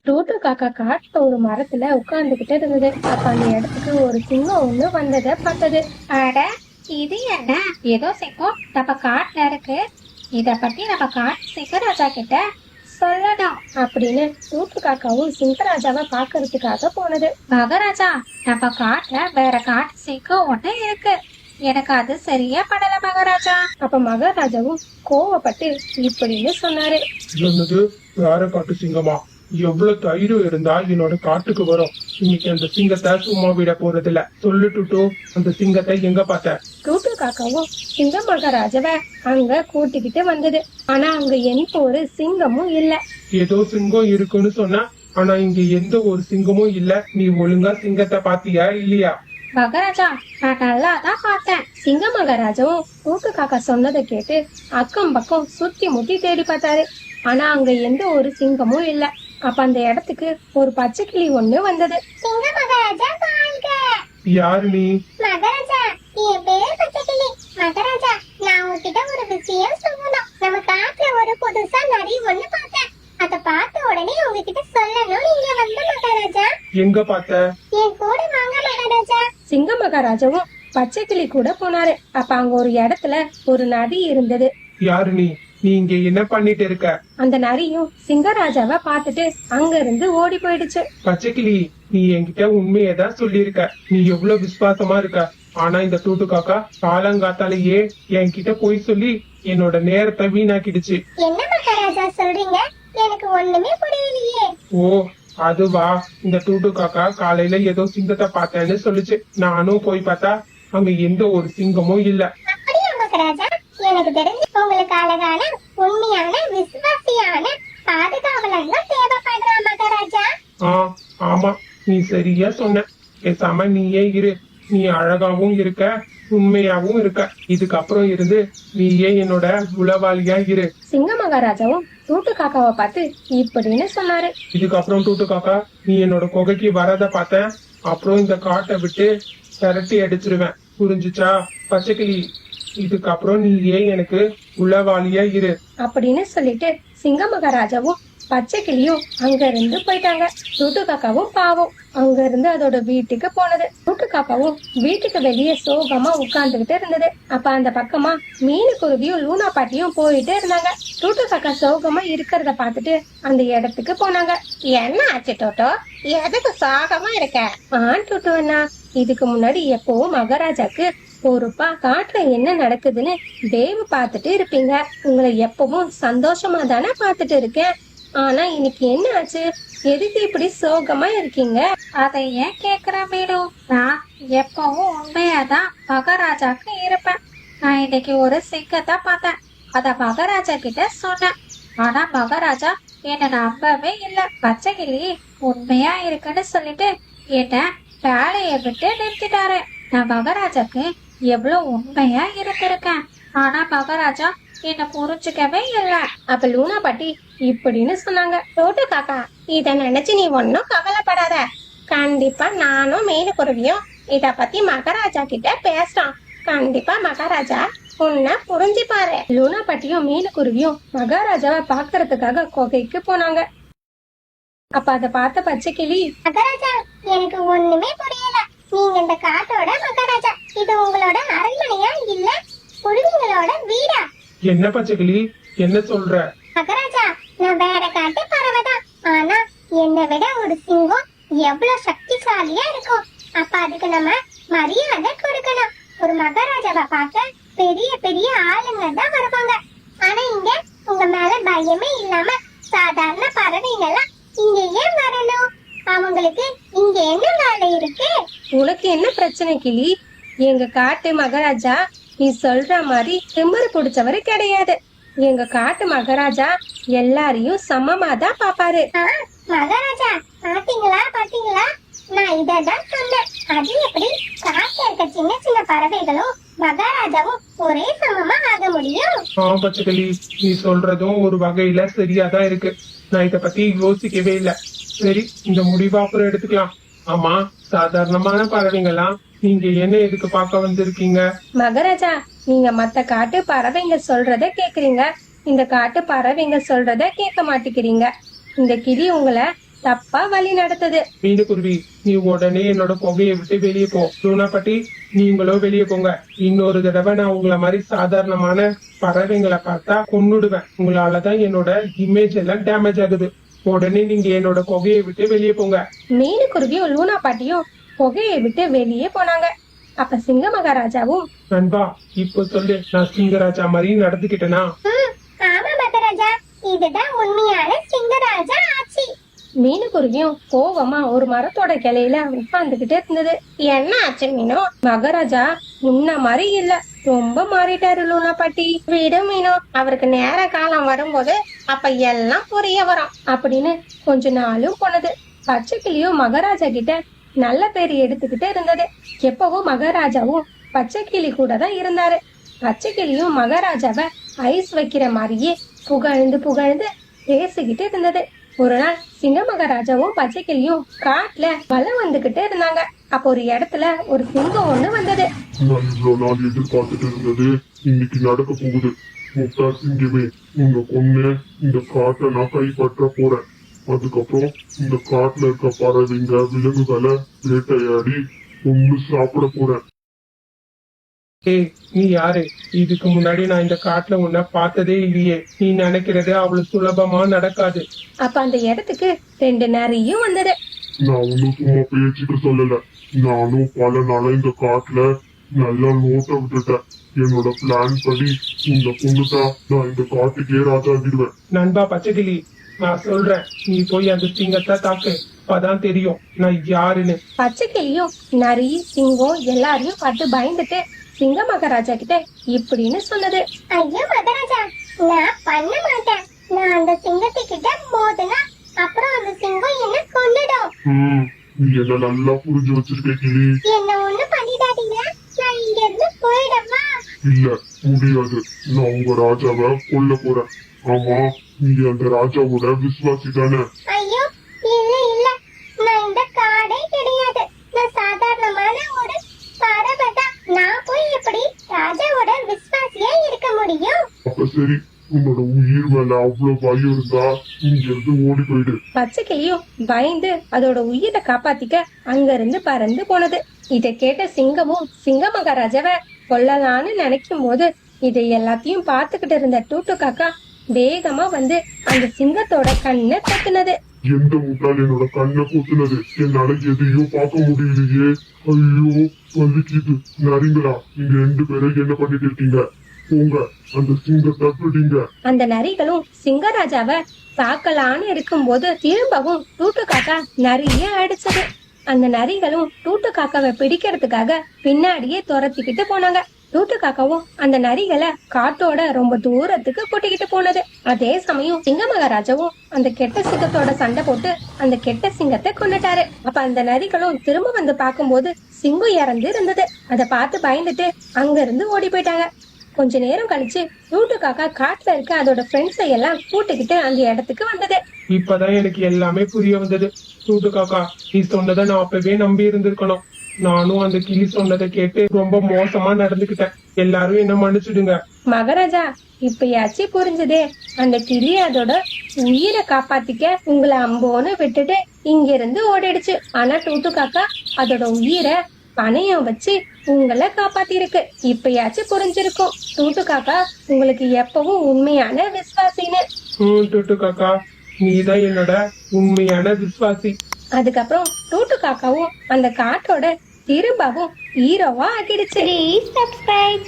டூட்டு காக்கா காட்டுல ஒரு மரத்துல உட்கார்ந்துகிட்டு இருந்தது. அப்ப அந்த இடத்துக்கு ஒரு சிங்கம் ஒண்ணு வந்ததை பார்த்தது. அட, இது என்ன? ஏதோ சிங்கம் நம்ம காட்டுல இருக்கு. இத பத்தி நம்ம காட்டு சிங்கராஜா கிட்ட சொல்லணும் அப்படின்னு டூட்டு காக்காவும் சிங்கராஜாவை பாக்குறதுக்காக போனது. மகாராஜா, நம்ம காட்டுல வேற காட்டு சிங்கம் ஒண்ணு இருக்கு. எனக்கு அது சரியா படல மகாராஜா. அப்ப மகாராஜாவும் கோவப்பட்டு இப்படின்னு சொன்னாரு. என்னது, வேற காட்டு சிங்கமா? எவ்வளவு தைரியம் இருந்தா என்னோட காட்டுக்கு வரும்? இன்னைக்கு அந்த சிங்கத்தை சும்மா விட போறது இல்ல. சொல்லிட்டு அந்த சிங்கத்தை எங்க பார்த்த? டூட்டு காக்காவும் சிங்க மகாராஜாவை அங்க கூட்டிக்கிட்டு வந்தது. ஆனா அங்க எந்த ஒரு சிங்கமும் இல்ல. ஏதோ சிங்கம் இருக்குன்னு சொன்ன, ஆனா இங்க எந்த ஒரு சிங்கமும் இல்ல. நீ ஒழுங்கா சிங்கத்தை பாத்தியா இல்லையா? மகாராஜா, நான் நல்லா தான் பார்த்தேன். சிங்க மகாராஜாவும் டூட்டு காக்கா சொன்னதை கேட்டு அக்கம் பக்கம் சுத்தி முத்தி தேடி பார்த்தாரு. ஆனா அங்க எந்த ஒரு சிங்கமும் இல்ல. அப்ப அந்த இடத்துக்கு ஒரு பச்சை கிளி ஒண்ணு வந்தது. சிங்க மகாராஜா வாழ்க. யாரு நீ? மகாராஜா, என் பேர் பச்சைக்கிளி. மகாராஜா, நான் உங்ககிட்ட ஒரு விஷயம் சொல்லணும். நம்ம காட்டுல ஒரு புதுசா நரி ஒண்ணு பார்த்தேன். அத பார்த்த உடனே உங்ககிட்ட சொல்லணும். நீங்க வந்து மகாராஜா. எங்க பார்த்த? என் கூட வாங்க மகாராஜா. சிங்க மகாராஜாவும் பச்சை கிளி கூட போனாரு. அப்ப அங்க ஒரு இடத்துல ஒரு நதி இருந்தது. யாரு நீ? நீ இங்க என்ன பண்ணிட்டு இருக்க? அந்த நரியும் சிங்கராஜாவை பார்த்துட்டு அங்க இருந்து ஓடி போயிடுச்சு. பச்சைக்கிளி, நீ என்கிட்ட உண்மையதான் சொல்லியிருக்க. நீ எவ்வளவு விசுவாசமா இருக்க. ஆனா இந்த டூட்டு காக்கா காலங்காத்தாலேயே என்கிட்ட போய் சொல்லி என்னோட நேரத்தை வீணாக்கிடுச்சு. என்ன மகாராஜா சொல்றீங்க? எனக்கு ஒண்ணுமே புரியலையே. ஓ, அதுவா? இந்த டூட்டு காக்கா காலையில ஏதோ சிங்கத்தை பார்த்தேன்னு சொல்லுச்சு. நானும் போய் பார்த்தா அங்க எந்த ஒரு சிங்கமும் இல்ல. அப்படியா மகாராஜா? எனக்கு தெரிஞ்சு உங்களுக்கு அழகான உண்மையான விசுவாசியான பாதுகாவலன் தான் தேவைப்படுறா மகாராஜா. ஆமா, நீ சரியா சொன்ன. பேசாம நீயே இரு. நீ அழகாவும் இருக்க, உண்மையாவும் இருக்க. இதுக்கப்புறம் இருந்து நீயே என்னோட உளவாளியா இரு. சிங்க மகாராஜாவும் டூட்டு காக்காவை பார்த்து இப்படின்னு சொன்னாரு. இதுக்கப்புறம் டூட்டு காக்கா, நீ என்னோட குகைக்கு வரத பார்த்தேன். அப்புறம் இந்த காட்டை விட்டு விரட்டி அடிச்சிருவேன். புரிஞ்சுச்சா? பச்சைக்கிளி, இதுக்கப்புறம் நீயே எனக்கு உளவாளியா இரு அப்படின்னு சொல்லிட்டு சிங்க மகாராஜாவும் பச்சை கிளியும் அங்க இருந்து போயிட்டாங்க. டூட்டு காக்காவும் பாவம் அங்க இருந்து அதோட வீட்டுக்கு போனது. டூட்டு காக்காவும் வீட்டுக்கு வெளியே சோகமா உட்கார்ந்துகிட்டு இருந்தது. அப்ப அந்த பக்கமா மீனுக்குருவியும் லூனா பாட்டியும் போயிட்டே இருந்தாங்க. டூட்டு காக்கா சோகமா இருக்கிறத பார்த்துட்டு அந்த இடத்துக்கு போனாங்க. என்ன ஆச்சு டோட்டோ? எதுக்கு சோகமா இருக்க? டூட்டு அண்ணா, இதுக்கு முன்னாடி எப்பவும் மகாராஜாக்கு பொறுப்பா காட்டுல என்ன நடக்குதுன்னு தேவு பார்த்துட்டு இருப்பீங்க. உங்களை எப்பவும் சந்தோஷமா தானே பார்த்துட்டு இருக்கேன். ஆனா இன்னைக்கு என்ன ஆச்சு? எதுக்கு இப்படி சோகமா இருக்கீங்க? அதை ஏன் கேக்குற மீனு? நான் எப்பவும் உண்மையாதான் மகாராஜாக்கு இருப்பேன். நான் இன்னைக்கு ஒரு சிங்கத்தை பார்த்தேன். அத மகாராஜா கிட்ட சொன்னேன். ஆனா மகாராஜா என்ன நம்பவே இல்ல. பச்சைக்கிளி உண்மையா இருக்குன்னு சொல்லிட்டு என்ன வேலையை விட்டு நிறுத்திட்டாரு. நான் மகாராஜாக்கு எவ்வளவு உண்மையா இருந்திருக்கேன். ஆனா மகாராஜா என்ன புரிஞ்சுக்கவே இல்ல. அப்ப லூனா பாட்டி இப்படின்னு சொன்னாங்க. டோட்டு காக்கா, இத நினைச்சு நீ ஒன்னும் கவலைப்படாத. கண்டிப்பா நானும் மீனுக்குருவியும் இத பத்தி மகாராஜா கிட்ட பேசுறோம். கண்டிப்பா மகாராஜா உன்னை புரிஞ்சுப்பாரு. லூனா பாட்டியும் மீனுக்குருவியும் மகாராஜாவை பாக்குறதுக்காக குகைக்கு போனாங்க. அப்ப அத பார்த்த பச்சை கிளி, மகாராஜா, எனக்கு ஒண்ணுமே புரியல. நீங்க இந்த காட்டோட மகாராஜா. இது உங்களோட அரண்மனையா இல்ல குருவிங்களோட வீடா? என்ன பச்சைக்கிளி, என்ன சொல்ற? மகாராஜா, நான் வேற காட்டு பறவைதான். ஆனா என்னை விட ஒரு சிங்கம் எவ்வளவு சக்திசாலியா இருக்கும். அப்ப அதுக்கு நம்ம மரியாதை கொடுக்கணும். ஒரு மகாராஜாவை பார்க்க பெரிய பெரிய ஆளுங்க தான் வருவாங்க. ஆனா இங்க உங்க மேல பயமே இல்லாம சாதாரண பறவைங்கெல்லாம் இங்க ஏன் வரணும்? அவங்களுக்கு இங்க என்ன வேலை இருக்கு? உனக்கு என்ன பிரச்சனை கிளி? எங்க காட்டு மகாராஜா நீ சொல்ற மாதிரி திமிரு பிடிச்சவரு கிடையாது. எங்க காட்டு மகாராஜா எல்லாரையும் சமமா தான் பாப்பாரு. மகாராஜா, பாத்தீங்களா? நான் இததான் சொன்னேன். அது எப்படி காட்டுல இருக்க சின்ன சின்ன பறவைகளும் மகாராஜாவும் ஒரே சமமா ஆக முடியும்? பச்சைக்கிளி, நீ சொல்றதும் ஒரு வகையில சரியாதான் இருக்கு. நான் இத பத்தி யோசிக்கவே இல்ல. சரி, இந்த முடிவை அப்புறம் எடுத்துக்கலாம். ஆமா, சாதாரணமான பறவைங்களாம் நீங்க என்ன எதுக்கு பார்க்க வந்திருக்கீங்க? மகாராஜா, நீங்க மத்த காட்டு பறவைங்க சொல்றத கேக்குறீங்க. இந்த காட்டு பறவைங்க சொல்றத கேட்க மாட்டேங்கிறீங்க. இந்த கிளி உங்களை தப்பா வழி நடத்துது. மீனுக்குருவி, நீ உடனே என்னோட புகையை விட்டு வெளியே போ. லூனா பாட்டி, நீங்களும் வெளியே போங்க. இன்னொரு தடவை நான் உங்களை மாதிரி சாதாரணமான பறவைங்களை பார்த்தா கொன்னுடுவேன். உங்களாலதான் என்னோட இமேஜ் எல்லாம் டேமேஜ் ஆகுது. உடனே நீங்க என்னோட புகையை விட்டு வெளியே போங்க. மீனுக்குருவியும் லூனா பாட்டியும் புகையை விட்டு வெளியே போனாங்க. அப்ப சிங்க மகாராஜாவும், நண்பா, இப்ப சொல்லு, நான் சிங்கராஜா மாதிரி நடந்துக்கிட்டேனா? ஆமா மகராஜா, இதுதான் உண்மையான சிங்கராஜா ஆட்சி. மீனுக்குருவியும் கோவமா ஒரு மரத்தோட கிளையில உட்கார்ந்துகிட்டே இருந்தது. என்ன ஆச்சு மீனோ? மகாராஜா முன்ன மாதிரி இல்ல, ரொம்ப மாறிட்டாரு லூனா பாட்டி. விடு மீனோ, அவருக்கு நேர காலம் வரும்போது அப்ப எல்லாம் புரிய வரும் அப்படின்னு கொஞ்ச நாளும் போனது. பச்சை கிளியும் மகாராஜா கிட்ட நல்ல பேர் எடுத்துக்கிட்டு இருந்தது. எப்பவும் மகாராஜாவும் பச்சை கிளி கூட தான் இருந்தாரு. பச்சை கிளியும் மகாராஜாவை ஐஸ் வைக்கிற மாதிரியே புகழ்ந்து புகழ்ந்து பேசிக்கிட்டு இருந்தது. ஒரு நாள் சிங்க மகாராஜாவும் பச்சை கிளியும் காட்டுல வலம் வந்துகிட்டு இருந்தாங்க. அப்போ ஒரு இடத்துல ஒரு சிங்கம் ஒண்ணு வந்தது. நான் இவ்வளவு நாள் எதிர்பார்த்துட்டு இருந்தது இன்னைக்கு நடக்க போகுது. முக்தா சிங்கமே, உங்க பொண்ணு இந்த காட்டை நான் கைப்பற்ற போறேன். அதுக்கப்புறம் இந்த காட்டுல இருக்க பறவைங்க விலங்குகளை வேட்டையாடி ஒண்ணு சாப்பிட போறேன். ஏய், நீ யாரு? இதுக்கு முன்னாடி நான் இந்த காட்டுல உன்னை பார்த்ததே இல்லையே. நீ நினைக்கிறது அவ்வளவு சுலபமா நடக்காது. அப்ப அந்த இடத்துக்கு 2 நரியும் வந்தது. நான் ஒன்னும் சும்மா பேச்சுக்கு சொல்லல. நானும் பல நாளா இந்த காட்டுல நல்லா நோட்ட விட்டுட்டேன். என்னோட பிளான் படி இந்த பொண்ணுட்டா நான் இந்த காட்டுக்கே ராஜா ஆகிடுவேன். நண்பா பச்சைக்கிளி, நான் சொல்றேன், நீ போய் அந்த சிங்கத்தை தாக்கு. அப்பதான் தெரியும் நான் யாருன்னு. பச்சை கிளியும் நரி சிங்கம் எல்லாரையும் பார்த்து பயந்துட்டு சிங்க மகாராஜா கிட்ட இப்படின்னு சொன்னது. ஐயோ மகராஜா, நான் பண்ண மாட்டேன். நான் அந்த சிங்கத்தை கிட்ட மோதுனா அப்புறம் அந்த சிங்கம் என்ன கொன்னுடும். நீ என்ன நல்லா புரிஞ்சு வச்சிருக்க கிளி. என்ன ஒண்ணு பண்ணிடாதீங்க, நான் இங்க இருந்து போயிடமா. இல்ல, முடியாது. நான் உங்க ராஜாவை கொல்ல போறேன். ஆமா, நீ அந்த ராஜாவோட விசுவாசி தானே? ஐயோ இல்ல இல்ல, நான் இந்த காடே கிடையாது. நான் சாதாரணமான ஒரு பறவை தான். நான் போய் எப்படி ராஜாவோட விசுவாசியா இருக்க முடியும்? அப்ப சரி, உன்னோட உயிர் மேல அவ்வளவு பயம் இருந்தா இங்க இருந்து ஓடி போயிடு. பச்சை கிளியும் பயந்து அதோட உயிரை காப்பாத்திக்க அங்க இருந்து பறந்து போனது. இத கேட்ட சிங்கமும் சிங்க மகாராஜாவை கொல்லலான்னு நினைக்கும் போது இதை எல்லாத்தையும் பார்த்துக்கிட்டு இருந்த டூட்டு காக்கா வேகமா வந்து அந்த சிங்கத்தோட கண்ணை கொத்துனது. எந்த முட்டாள் என்னோட கண்ணை குத்துனது? என்னால எதையும் பார்க்க முடியலையே. ஐயோ, வலிக்குது. நரிங்களா, நீங்க 2 பேரும் என்ன பண்ணிட்டு இருக்கீங்க? போங்க, அந்த சிங்கத்தை பிடிங்க. அந்த நரிகளும் சிங்கராஜாவை பார்க்கலான்னு இருக்கும்போது திரும்பவும் டூட்டு காக்கா நரிய அடிச்சது. அந்த நரிகளும் டூட்டு காக்காவை பிடிக்கிறதுக்காக பின்னாடியே துரத்திக்கிட்டு போனாங்க. டூட்டு காக்காவும் அந்த நரிகளை காட்டோட ரொம்ப தூரத்துக்கு கூட்டிக்கிட்டு போனது. அதே சமயம் சிங்க மகாராஜாவும் அந்த கெட்ட சிங்கத்தோட சண்டை போட்டு அந்த கெட்ட சிங்கத்தை கொன்னுட்டாரு. அப்ப அந்த நரிகளும் திரும்ப வந்து பார்க்கும்போது சிங்கம் இறந்து இருந்தது. அதை பார்த்து பயந்துட்டு அங்க இருந்து ஓடி போயிட்டாங்க. கொஞ்ச நேரம் கழிச்சு டூட்டு காக்கா காட்டுல இருக்க அதோட ஃப்ரெண்ட்ஸை எல்லாம் கூட்டிக்கிட்டு அந்த இடத்துக்கு வந்தது. இப்பதான் எனக்கு எல்லாமே புரிய வந்தது. டூட்டு காக்கா, நீ சொன்னதை நான் அப்பவே நம்பி இருந்திருக்கணும். நானும் அந்த கிளி சொன்னதை கேட்டு ரொம்ப மோசமா நடந்துக்கிட்டேன். எல்லாரும் என்ன மன்னிச்சிடுங்க. மகாராஜா, இப்பயாச்சும் புரிஞ்சதே. அந்த கிளி அதோட உயிரை காப்பாத்திக்க உங்களை அம்போன்னு விட்டுட்டு இங்க இருந்து ஓடிடுச்சு. ஆனா டூட்டு காக்கா அதோட உயிரை பணையம் வச்சு உங்களை காப்பாத்தி இருக்கு. இப்பயாச்சும் புரிஞ்சிருக்கும் டூட்டு காக்கா உங்களுக்கு எப்பவும் உண்மையான விசுவாசின்னு. டூட்டு காக்கா, நீதான் என்னோட உண்மையான விசுவாசி. அதுக்கப்புறம் டூட்டு காக்காவும் அந்த காட்டோட திரும்பவும் ஹீரோவா ஆக்கிடுச்சு. Please subscribe.